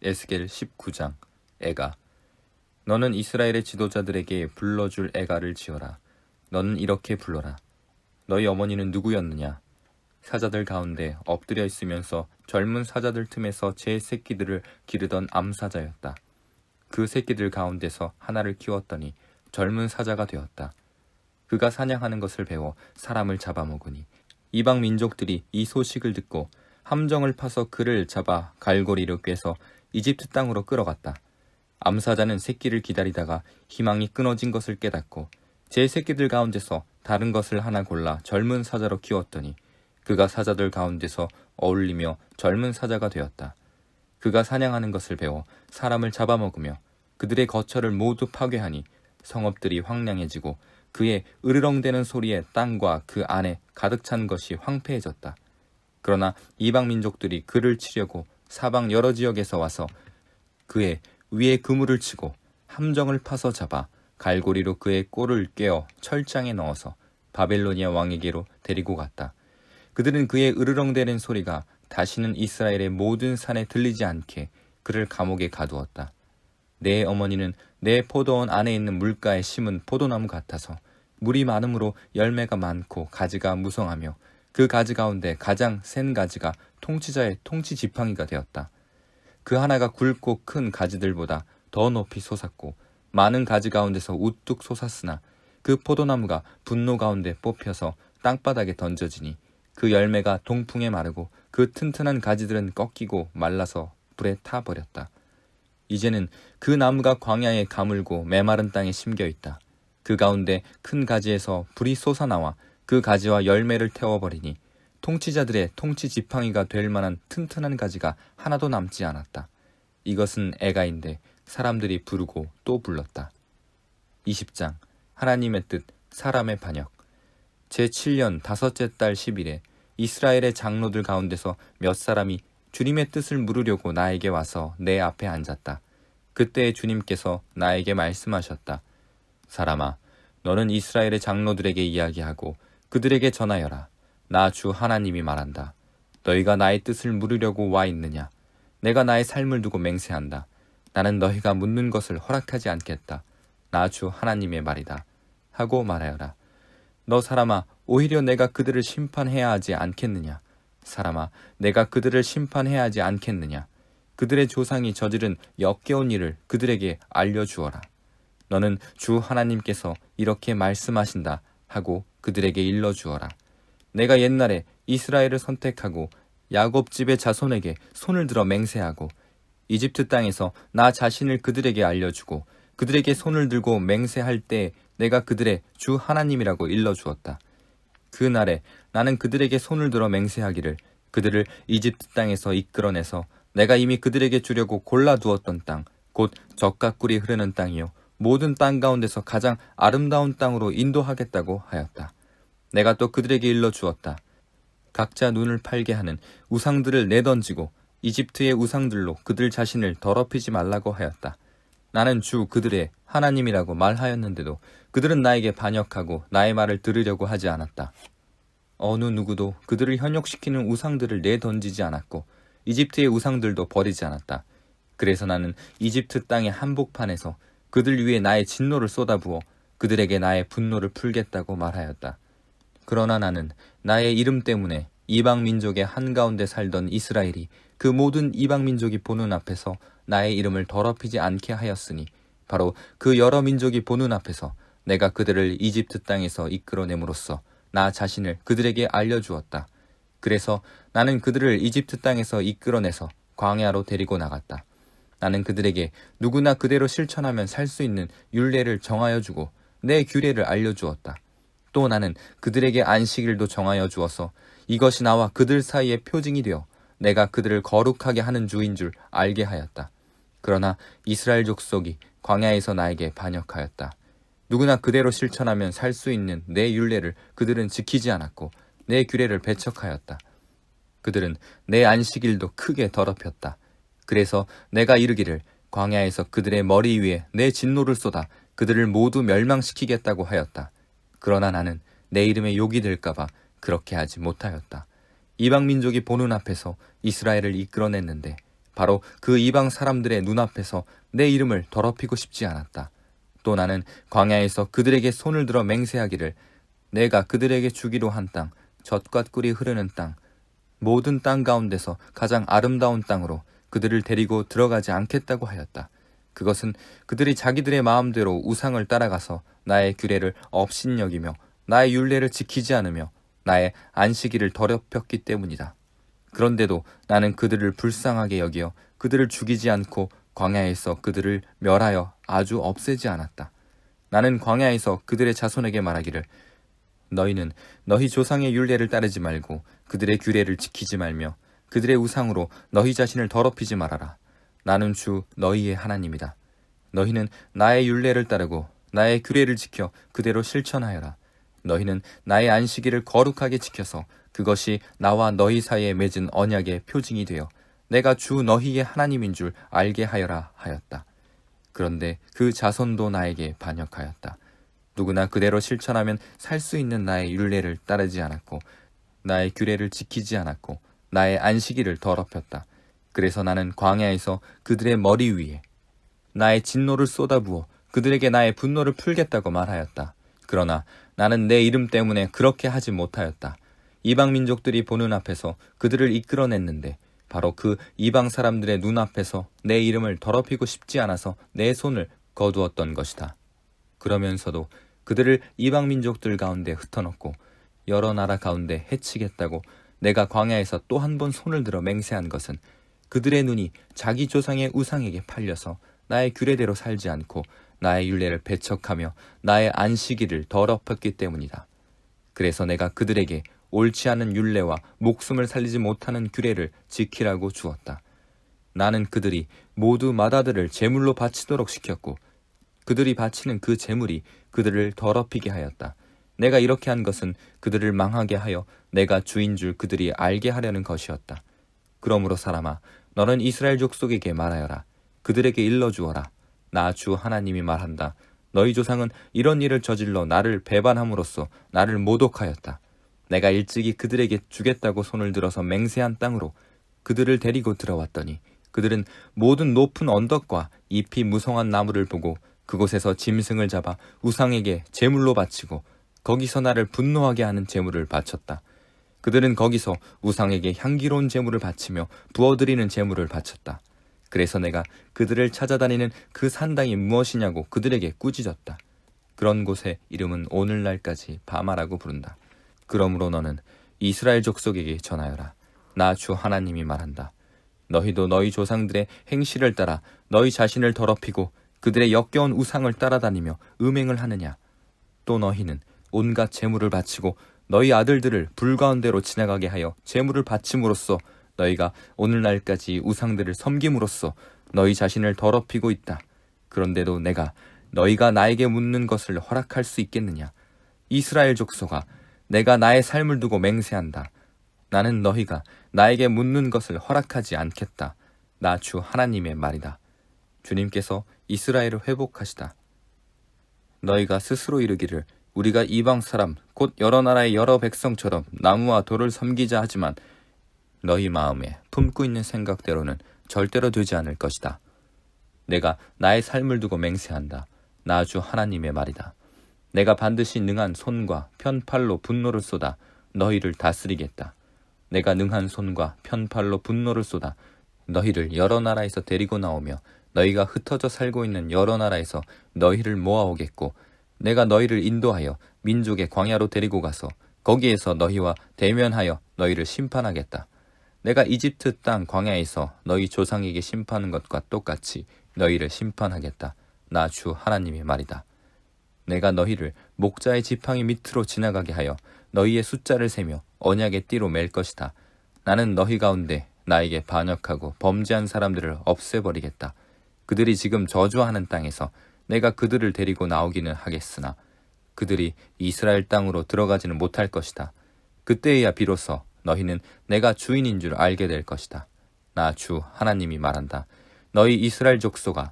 에스겔 19장. 애가. 너는 이스라엘의 지도자들에게 불러줄 애가를 지어라. 너는 이렇게 불러라. 너희 어머니는 누구였느냐? 사자들 가운데 엎드려 있으면서 젊은 사자들 틈에서 제 새끼들을 기르던 암사자였다. 그 새끼들 가운데서 하나를 키웠더니 젊은 사자가 되었다. 그가 사냥하는 것을 배워 사람을 잡아먹으니 이방 민족들이 이 소식을 듣고 함정을 파서 그를 잡아 갈고리로 꿰서 이집트 땅으로 끌어갔다. 암사자는 새끼를 기다리다가 희망이 끊어진 것을 깨닫고 제 새끼들 가운데서 다른 것을 하나 골라 젊은 사자로 키웠더니 그가 사자들 가운데서 어울리며 젊은 사자가 되었다. 그가 사냥하는 것을 배워 사람을 잡아먹으며 그들의 거처를 모두 파괴하니 성읍들이 황량해지고 그의 으르렁대는 소리에 땅과 그 안에 가득 찬 것이 황폐해졌다. 그러나 이방 민족들이 그를 치려고 사방 여러 지역에서 와서 그의 위에 그물을 치고 함정을 파서 잡아 갈고리로 그의 꼴을 꿰어 철장에 넣어서 바벨로니아 왕에게로 데리고 갔다. 그들은 그의 으르렁대는 소리가 다시는 이스라엘의 모든 산에 들리지 않게 그를 감옥에 가두었다. 내 어머니는 내 포도원 안에 있는 물가에 심은 포도나무 같아서 물이 많음으로 열매가 많고 가지가 무성하며 그 가지 가운데 가장 센 가지가 통치자의 통치 지팡이가 되었다. 그 하나가 굵고 큰 가지들보다 더 높이 솟았고 많은 가지 가운데서 우뚝 솟았으나 그 포도나무가 분노 가운데 뽑혀서 땅바닥에 던져지니 그 열매가 동풍에 마르고 그 튼튼한 가지들은 꺾이고 말라서 불에 타버렸다. 이제는 그 나무가 광야에 가물고 메마른 땅에 심겨 있다. 그 가운데 큰 가지에서 불이 솟아나와 그 가지와 열매를 태워버리니 통치자들의 통치 지팡이가 될 만한 튼튼한 가지가 하나도 남지 않았다. 이것은 애가인데 사람들이 부르고 또 불렀다. 20장. 하나님의 뜻, 사람의 반역. 제7년 5째 달 10일에 이스라엘의 장로들 가운데서 몇 사람이 주님의 뜻을 물으려고 나에게 와서 내 앞에 앉았다. 그때 주님께서 나에게 말씀하셨다. 사람아, 너는 이스라엘의 장로들에게 이야기하고 그들에게 전하여라. 나 주 하나님이 말한다. 너희가 나의 뜻을 물으려고 와 있느냐? 내가 나의 삶을 두고 맹세한다. 나는 너희가 묻는 것을 허락하지 않겠다. 나 주 하나님의 말이다. 하고 말하여라. 너 사람아, 오히려 내가 그들을 심판해야 하지 않겠느냐? 사람아, 내가 그들을 심판해야 하지 않겠느냐? 그들의 조상이 저지른 역겨운 일을 그들에게 알려주어라. 너는 주 하나님께서 이렇게 말씀하신다 하고 그들에게 일러주어라. 내가 옛날에 이스라엘을 선택하고 야곱 집의 자손에게 손을 들어 맹세하고 이집트 땅에서 나 자신을 그들에게 알려주고 그들에게 손을 들고 맹세할 때 내가 그들의 주 하나님이라고 일러주었다. 그 날에 나는 그들에게 손을 들어 맹세하기를 그들을 이집트 땅에서 이끌어내서 내가 이미 그들에게 주려고 골라두었던 땅, 곧 젖과 꿀이 흐르는 땅이요 모든 땅 가운데서 가장 아름다운 땅으로 인도하겠다고 하였다. 내가 또 그들에게 일러주었다. 각자 눈을 팔게 하는 우상들을 내던지고 이집트의 우상들로 그들 자신을 더럽히지 말라고 하였다. 나는 주 그들의 하나님이라고 말하였는데도 그들은 나에게 반역하고 나의 말을 들으려고 하지 않았다. 어느 누구도 그들을 현혹시키는 우상들을 내던지지 않았고 이집트의 우상들도 버리지 않았다. 그래서 나는 이집트 땅의 한복판에서 그들 위에 나의 진노를 쏟아부어 그들에게 나의 분노를 풀겠다고 말하였다. 그러나 나는 나의 이름 때문에 이방 민족의 한가운데 살던 이스라엘이 그 모든 이방 민족이 보는 앞에서 나의 이름을 더럽히지 않게 하였으니 바로 그 여러 민족이 보는 앞에서 내가 그들을 이집트 땅에서 이끌어냄으로써 나 자신을 그들에게 알려주었다. 그래서 나는 그들을 이집트 땅에서 이끌어내서 광야로 데리고 나갔다. 나는 그들에게 누구나 그대로 실천하면 살 수 있는 율례를 정하여 주고 내 규례를 알려주었다. 또 나는 그들에게 안식일도 정하여 주어서 이것이 나와 그들 사이의 표징이 되어 내가 그들을 거룩하게 하는 주인 줄 알게 하였다. 그러나 이스라엘 족속이 광야에서 나에게 반역하였다. 누구나 그대로 실천하면 살 수 있는 내 율례를 그들은 지키지 않았고 내 규례를 배척하였다. 그들은 내 안식일도 크게 더럽혔다. 그래서 내가 이르기를 광야에서 그들의 머리 위에 내 진노를 쏟아 그들을 모두 멸망시키겠다고 하였다. 그러나 나는 내 이름에 욕이 될까봐 그렇게 하지 못하였다. 이방 민족이 보는 앞에서 이스라엘을 이끌어냈는데 바로 그 이방 사람들의 눈앞에서 내 이름을 더럽히고 싶지 않았다. 또 나는 광야에서 그들에게 손을 들어 맹세하기를 내가 그들에게 주기로 한 땅, 젖과 꿀이 흐르는 땅, 모든 땅 가운데서 가장 아름다운 땅으로 그들을 데리고 들어가지 않겠다고 하였다. 그것은 그들이 자기들의 마음대로 우상을 따라가서 나의 규례를 업신여기며 나의 율례를 지키지 않으며 나의 안식일을 더럽혔기 때문이다. 그런데도 나는 그들을 불쌍하게 여기어 그들을 죽이지 않고 광야에서 그들을 멸하여 아주 없애지 않았다. 나는 광야에서 그들의 자손에게 말하기를 너희는 너희 조상의 율례를 따르지 말고 그들의 규례를 지키지 말며 그들의 우상으로 너희 자신을 더럽히지 말아라. 나는 주 너희의 하나님이다. 너희는 나의 율례를 따르고 나의 규례를 지켜 그대로 실천하여라. 너희는 나의 안식일을 거룩하게 지켜서 그것이 나와 너희 사이에 맺은 언약의 표징이 되어 내가 주 너희의 하나님인 줄 알게 하여라 하였다. 그런데 그 자손도 나에게 반역하였다. 누구나 그대로 실천하면 살 수 있는 나의 율례를 따르지 않았고 나의 규례를 지키지 않았고 나의 안식일을 더럽혔다. 그래서 나는 광야에서 그들의 머리 위에 나의 진노를 쏟아부어 그들에게 나의 분노를 풀겠다고 말하였다. 그러나 나는 내 이름 때문에 그렇게 하지 못하였다. 이방 민족들이 보는 앞에서 그들을 이끌어냈는데 바로 그 이방 사람들의 눈앞에서 내 이름을 더럽히고 싶지 않아서 내 손을 거두었던 것이다. 그러면서도 그들을 이방 민족들 가운데 흩어놓고 여러 나라 가운데 해치겠다고 내가 광야에서 또 한 번 손을 들어 맹세한 것은 그들의 눈이 자기 조상의 우상에게 팔려서 나의 규례대로 살지 않고 나의 율례를 배척하며 나의 안식일을 더럽혔기 때문이다. 그래서 내가 그들에게 옳지 않은 율례와 목숨을 살리지 못하는 규례를 지키라고 주었다. 나는 그들이 모두 맏아들을 제물로 바치도록 시켰고 그들이 바치는 그 제물이 그들을 더럽히게 하였다. 내가 이렇게 한 것은 그들을 망하게 하여 내가 주인 줄 그들이 알게 하려는 것이었다. 그러므로 사람아, 너는 이스라엘 족속에게 말하여라. 그들에게 일러주어라. 나 주 하나님이 말한다. 너희 조상은 이런 일을 저질러 나를 배반함으로써 나를 모독하였다. 내가 일찍이 그들에게 주겠다고 손을 들어서 맹세한 땅으로 그들을 데리고 들어왔더니 그들은 모든 높은 언덕과 잎이 무성한 나무를 보고 그곳에서 짐승을 잡아 우상에게 제물로 바치고 거기서 나를 분노하게 하는 제물을 바쳤다. 그들은 거기서 우상에게 향기로운 제물을 바치며 부어드리는 제물을 바쳤다. 그래서 내가 그들을 찾아다니는 그 산당이 무엇이냐고 그들에게 꾸짖었다. 그런 곳의 이름은 오늘날까지 바마라고 부른다. 그러므로 너는 이스라엘 족속에게 전하여라. 나 주 하나님이 말한다. 너희도 너희 조상들의 행실을 따라 너희 자신을 더럽히고 그들의 역겨운 우상을 따라다니며 음행을 하느냐. 또 너희는 온갖 제물을 바치고 너희 아들들을 불 가운데로 지나가게 하여 제물을 바침으로써 너희가 오늘날까지 우상들을 섬김으로써 너희 자신을 더럽히고 있다. 그런데도 내가 너희가 나에게 묻는 것을 허락할 수 있겠느냐. 이스라엘 족속아, 내가 나의 삶을 두고 맹세한다. 나는 너희가 나에게 묻는 것을 허락하지 않겠다. 나 주 하나님의 말이다. 주님께서 이스라엘을 회복하시다. 너희가 스스로 이르기를 우리가 이방 사람 곧 여러 나라의 여러 백성처럼 나무와 돌을 섬기자 하지만 너희 마음에 품고 있는 생각대로는 절대로 되지 않을 것이다. 내가 나의 삶을 두고 맹세한다. 나 주 하나님의 말이다. 내가 반드시 능한 손과 편팔로 분노를 쏟아 너희를 다스리겠다. 내가 능한 손과 편팔로 분노를 쏟아 너희를 여러 나라에서 데리고 나오며 너희가 흩어져 살고 있는 여러 나라에서 너희를 모아오겠고 내가 너희를 인도하여 민족의 광야로 데리고 가서 거기에서 너희와 대면하여 너희를 심판하겠다. 내가 이집트 땅 광야에서 너희 조상에게 심판한 것과 똑같이 너희를 심판하겠다. 나 주 하나님의 말이다. 내가 너희를 목자의 지팡이 밑으로 지나가게 하여 너희의 숫자를 세며 언약의 띠로 맬 것이다. 나는 너희 가운데 나에게 반역하고 범죄한 사람들을 없애버리겠다. 그들이 지금 저주하는 땅에서 내가 그들을 데리고 나오기는 하겠으나 그들이 이스라엘 땅으로 들어가지는 못할 것이다. 그때에야 비로소 너희는 내가 주인인 줄 알게 될 것이다. 나 주 하나님이 말한다. 너희 이스라엘 족속아,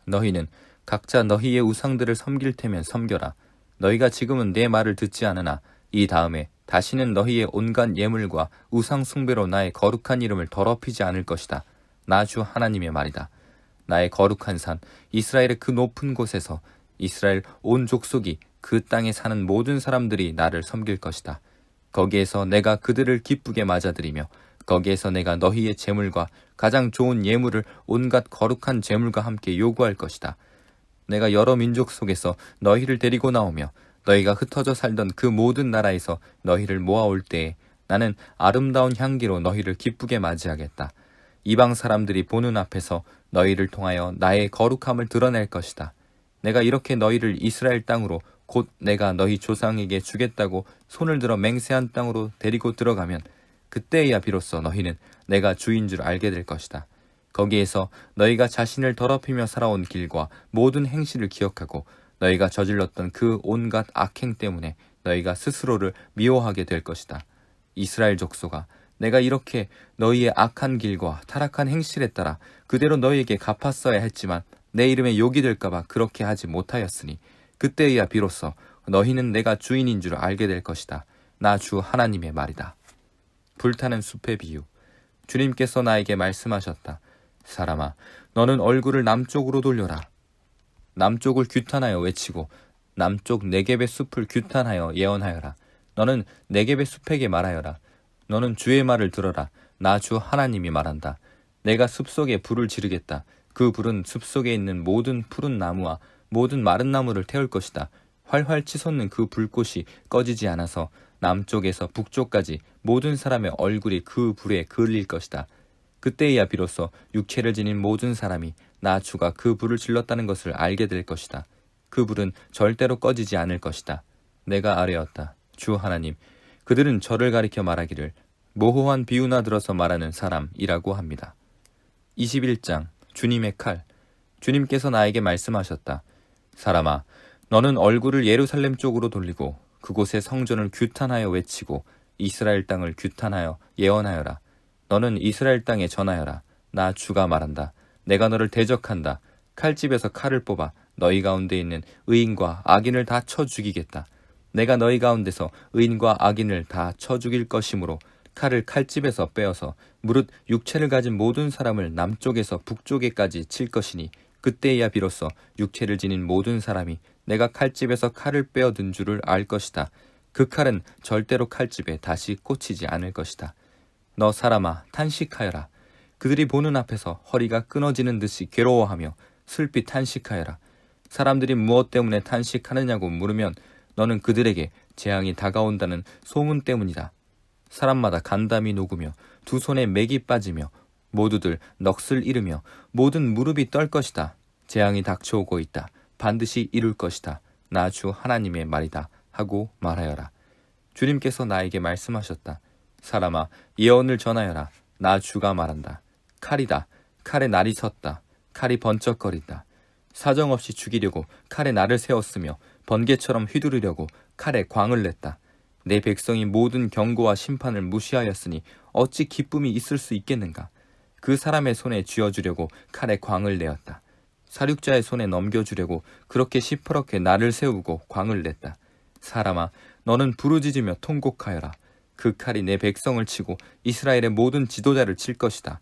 너희는 각자 너희의 우상들을 섬길 테면 섬겨라. 너희가 지금은 내 말을 듣지 않으나 이 다음에 다시는 너희의 온갖 예물과 우상 숭배로 나의 거룩한 이름을 더럽히지 않을 것이다. 나 주 하나님의 말이다. 나의 거룩한 산 이스라엘의 그 높은 곳에서 이스라엘 온 족속이 그 땅에 사는 모든 사람들이 나를 섬길 것이다. 거기에서 내가 그들을 기쁘게 맞아들이며 거기에서 내가 너희의 재물과 가장 좋은 예물을 온갖 거룩한 재물과 함께 요구할 것이다. 내가 여러 민족 속에서 너희를 데리고 나오며 너희가 흩어져 살던 그 모든 나라에서 너희를 모아올 때에 나는 아름다운 향기로 너희를 기쁘게 맞이하겠다. 이방 사람들이 보는 앞에서 너희를 통하여 나의 거룩함을 드러낼 것이다. 내가 이렇게 너희를 이스라엘 땅으로 곧 내가 너희 조상에게 주겠다고 손을 들어 맹세한 땅으로 데리고 들어가면 그때야 비로소 너희는 내가 주인 줄 알게 될 것이다. 거기에서 너희가 자신을 더럽히며 살아온 길과 모든 행실을 기억하고 너희가 저질렀던 그 온갖 악행 때문에 너희가 스스로를 미워하게 될 것이다. 이스라엘 족속아, 내가 이렇게 너희의 악한 길과 타락한 행실에 따라 그대로 너희에게 갚았어야 했지만 내 이름에 욕이 될까봐 그렇게 하지 못하였으니 그때야 비로소 너희는 내가 주인인 줄 알게 될 것이다. 나 주 하나님의 말이다. 불타는 숲의 비유. 주님께서 나에게 말씀하셨다. 사람아, 너는 얼굴을 남쪽으로 돌려라. 남쪽을 규탄하여 외치고 남쪽 네겝의 숲을 규탄하여 예언하여라. 너는 네겝의 숲에게 말하여라. 너는 주의 말을 들어라. 나 주 하나님이 말한다. 내가 숲속에 불을 지르겠다. 그 불은 숲속에 있는 모든 푸른 나무와 모든 마른 나무를 태울 것이다. 활활 치솟는 그 불꽃이 꺼지지 않아서 남쪽에서 북쪽까지 모든 사람의 얼굴이 그 불에 그을릴 것이다. 그때야 비로소 육체를 지닌 모든 사람이 나 주가 그 불을 질렀다는 것을 알게 될 것이다. 그 불은 절대로 꺼지지 않을 것이다. 내가 아뢰었다. 주 하나님, 그들은 저를 가리켜 말하기를 모호한 비유나 들어서 말하는 사람이라고 합니다. 21장 주님의 칼. 주님께서 나에게 말씀하셨다. 사람아, 너는 얼굴을 예루살렘 쪽으로 돌리고 그곳의 성전을 규탄하여 외치고 이스라엘 땅을 규탄하여 예언하여라. 너는 이스라엘 땅에 전하여라. 나 주가 말한다. 내가 너를 대적한다. 칼집에서 칼을 뽑아 너희 가운데 있는 의인과 악인을 다 쳐 죽이겠다. 내가 너희 가운데서 의인과 악인을 다 쳐 죽일 것이므로 칼을 칼집에서 빼어서 무릇 육체를 가진 모든 사람을 남쪽에서 북쪽에까지 칠 것이니 그때야 비로소 육체를 지닌 모든 사람이 내가 칼집에서 칼을 빼어든 줄을 알 것이다. 그 칼은 절대로 칼집에 다시 꽂히지 않을 것이다. 너 사람아, 탄식하여라. 그들이 보는 앞에서 허리가 끊어지는 듯이 괴로워하며 슬피 탄식하여라. 사람들이 무엇 때문에 탄식하느냐고 물으면 너는 그들에게 재앙이 다가온다는 소문 때문이다. 사람마다 간담이 녹으며 두 손에 맥이 빠지며 모두들 넋을 잃으며 모든 무릎이 떨 것이다. 재앙이 닥쳐오고 있다. 반드시 이룰 것이다. 나 주 하나님의 말이다. 하고 말하여라. 주님께서 나에게 말씀하셨다. 사람아, 예언을 전하여라. 나 주가 말한다. 칼이다. 칼에 날이 섰다. 칼이 번쩍거린다. 사정없이 죽이려고 칼에 날을 세웠으며 번개처럼 휘두르려고 칼에 광을 냈다. 내 백성이 모든 경고와 심판을 무시하였으니 어찌 기쁨이 있을 수 있겠는가. 그 사람의 손에 쥐어주려고 칼에 광을 내었다. 사륙자의 손에 넘겨주려고 그렇게 시퍼렇게 날을 세우고 광을 냈다. 사람아, 너는 부르짖으며 통곡하여라. 그 칼이 내 백성을 치고 이스라엘의 모든 지도자를 칠 것이다.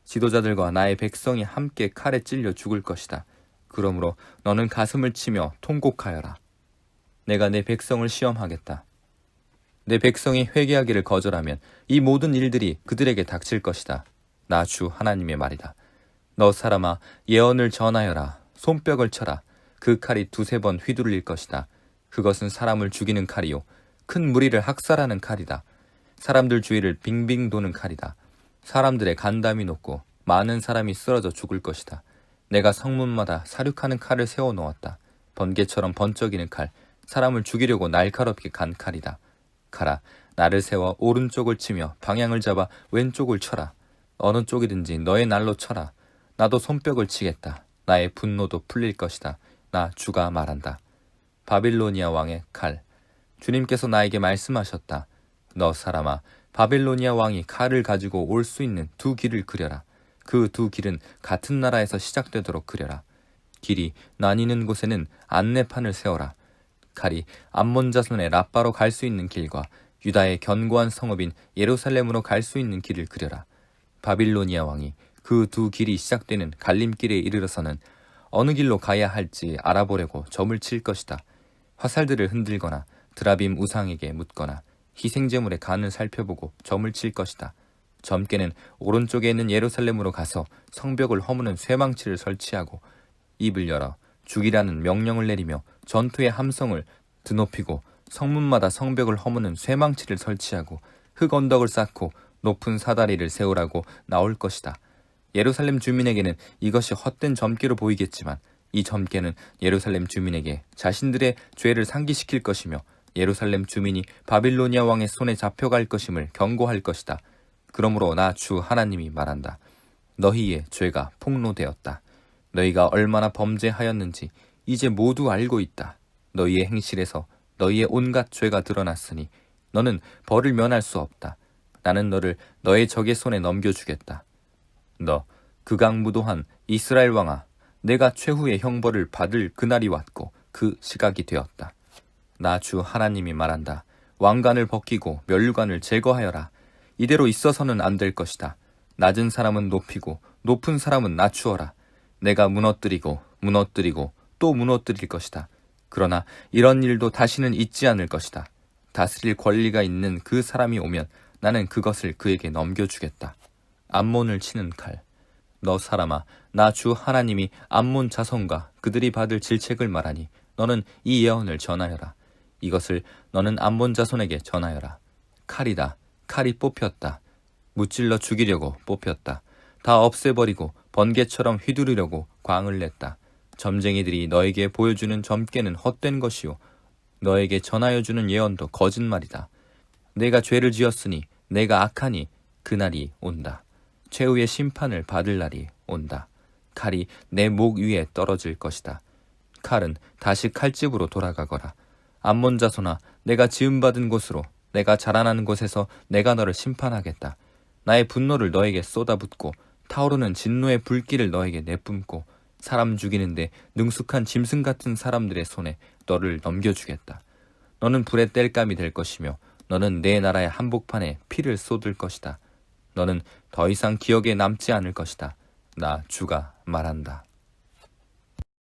지도자들과 나의 백성이 함께 칼에 찔려 죽을 것이다. 그러므로 너는 가슴을 치며 통곡하여라. 내가 내 백성을 시험하겠다. 내 백성이 회개하기를 거절하면 이 모든 일들이 그들에게 닥칠 것이다. 나 주 하나님의 말이다. 너 사람아, 예언을 전하여라. 손뼉을 쳐라. 그 칼이 두세 번 휘둘릴 것이다. 그것은 사람을 죽이는 칼이요 큰 무리를 학살하는 칼이다. 사람들 주위를 빙빙 도는 칼이다. 사람들의 간담이 높고 많은 사람이 쓰러져 죽을 것이다. 내가 성문마다 사륙하는 칼을 세워놓았다. 번개처럼 번쩍이는 칼, 사람을 죽이려고 날카롭게 간 칼이다. 가라, 나를 세워 오른쪽을 치며 방향을 잡아 왼쪽을 쳐라. 어느 쪽이든지 너의 날로 쳐라. 나도 손뼉을 치겠다. 나의 분노도 풀릴 것이다. 나 주가 말한다. 바빌로니아 왕의 칼. 주님께서 나에게 말씀하셨다. 너 사람아, 바빌로니아 왕이 칼을 가지고 올 수 있는 두 길을 그려라. 그 두 길은 같은 나라에서 시작되도록 그려라. 길이 나뉘는 곳에는 안내판을 세워라. 칼이 암몬 자손의 라빠로 갈 수 있는 길과 유다의 견고한 성읍인 예루살렘으로 갈 수 있는 길을 그려라. 바빌로니아 왕이 그 두 길이 시작되는 갈림길에 이르러서는 어느 길로 가야 할지 알아보려고 점을 칠 것이다. 화살들을 흔들거나 드라빔 우상에게 묻거나 희생제물의 간을 살펴보고 점을 칠 것이다. 점괘는 오른쪽에 있는 예루살렘으로 가서 성벽을 허무는 쇠망치를 설치하고 입을 열어 죽이라는 명령을 내리며 전투의 함성을 드높이고 성문마다 성벽을 허무는 쇠망치를 설치하고 흙 언덕을 쌓고 높은 사다리를 세우라고 나올 것이다. 예루살렘 주민에게는 이것이 헛된 점괘로 보이겠지만 이 점괘는 예루살렘 주민에게 자신들의 죄를 상기시킬 것이며 예루살렘 주민이 바빌로니아 왕의 손에 잡혀갈 것임을 경고할 것이다. 그러므로 나 주 하나님이 말한다. 너희의 죄가 폭로되었다. 너희가 얼마나 범죄하였는지 이제 모두 알고 있다. 너희의 행실에서 너희의 온갖 죄가 드러났으니 너는 벌을 면할 수 없다. 나는 너를 너의 적의 손에 넘겨주겠다. 너 극악무도한 이스라엘 왕아, 내가 최후의 형벌을 받을 그날이 왔고 그 시각이 되었다. 나 주 하나님이 말한다. 왕관을 벗기고 멸관을 제거하여라. 이대로 있어서는 안 될 것이다. 낮은 사람은 높이고 높은 사람은 낮추어라. 내가 무너뜨리고 또 무너뜨릴 것이다. 그러나 이런 일도 다시는 있지 않을 것이다. 다스릴 권리가 있는 그 사람이 오면 나는 그것을 그에게 넘겨주겠다. 암몬을 치는 칼. 너 사람아, 나 주 하나님이 암몬 자손과 그들이 받을 질책을 말하니 너는 이 예언을 전하여라. 이것을 너는 암몬 자손에게 전하여라. 칼이다. 칼이 뽑혔다. 무찔러 죽이려고 뽑혔다. 다 없애버리고 번개처럼 휘두르려고 광을 냈다. 점쟁이들이 너에게 보여주는 점괘는 헛된 것이요 너에게 전하여주는 예언도 거짓말이다. 내가 죄를 지었으니 내가 악하니 그날이 온다. 최후의 심판을 받을 날이 온다. 칼이 내 목 위에 떨어질 것이다. 칼은 다시 칼집으로 돌아가거라. 암몬 자손아, 내가 지음받은 곳으로 내가 자라나는 곳에서 내가 너를 심판하겠다. 나의 분노를 너에게 쏟아붓고 타오르는 진노의 불길을 너에게 내뿜고 사람 죽이는데 능숙한 짐승 같은 사람들의 손에 너를 넘겨주겠다. 너는 불의 땔감이 될 것이며 너는 내 나라의 한복판에 피를 쏟을 것이다. 너는 더 이상 기억에 남지 않을 것이다. 나 주가 말한다.